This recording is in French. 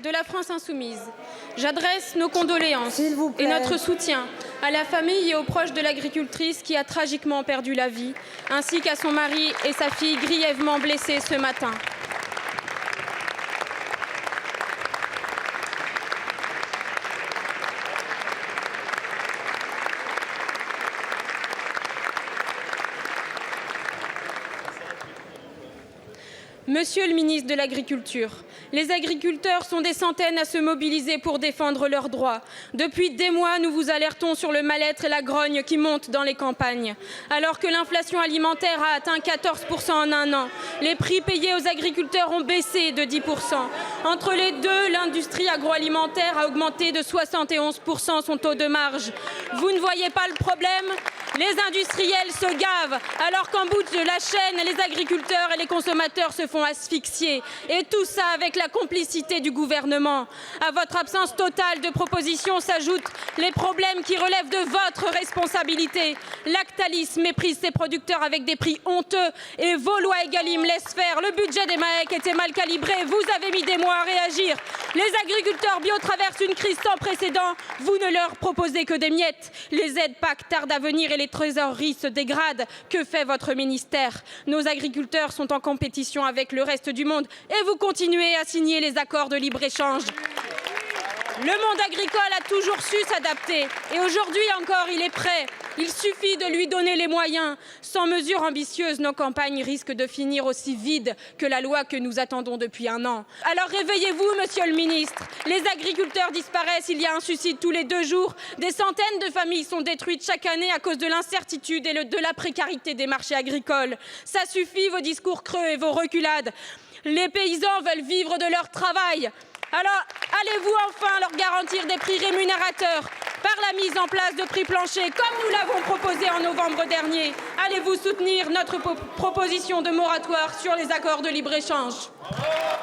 de la France insoumise, j'adresse nos condoléances et notre soutien à la famille et aux proches de l'agricultrice qui a tragiquement perdu la vie, ainsi qu'à son mari et sa fille grièvement blessés ce matin. Monsieur le ministre de l'Agriculture, les agriculteurs sont des centaines à se mobiliser pour défendre leurs droits. Depuis des mois, nous vous alertons sur le mal-être et la grogne qui montent dans les campagnes. Alors que l'inflation alimentaire a atteint 14% en un an, les prix payés aux agriculteurs ont baissé de 10%. Entre les deux, l'industrie agroalimentaire a augmenté de 71% son taux de marge. Vous ne voyez pas le problème ? Les industriels se gavent, alors qu'en bout de la chaîne, les agriculteurs et les consommateurs se font asphyxier. Et tout ça avec la complicité du gouvernement. À votre absence totale de propositions s'ajoutent les problèmes qui relèvent de votre responsabilité. Lactalis méprise ses producteurs avec des prix honteux et vos lois Egalim laissent faire. Le budget des MAEC était mal calibré. Vous avez mis des mois à réagir. Les agriculteurs bio traversent une crise sans précédent. Vous ne leur proposez que des miettes. Les aides PAC tardent à venir et les trésoreries se dégradent. Que fait votre ministère? Nos agriculteurs sont en compétition avec le reste du monde et vous continuez à signer les accords de libre-échange. Le monde agricole a toujours su s'adapter et aujourd'hui encore il est prêt. Il suffit de lui donner les moyens. Sans mesures ambitieuses, nos campagnes risquent de finir aussi vides que la loi que nous attendons depuis un an. Alors réveillez-vous, monsieur le ministre. Les agriculteurs disparaissent, il y a un suicide tous les 2 jours. Des centaines de familles sont détruites chaque année à cause de l'incertitude et de la précarité des marchés agricoles. Ça suffit, vos discours creux et vos reculades. Les paysans veulent vivre de leur travail. Alors, allez-vous enfin leur garantir des prix rémunérateurs par la mise en place de prix planchers, comme nous l'avons proposé en novembre dernier? Allez-vous soutenir notre proposition de moratoire sur les accords de libre-échange?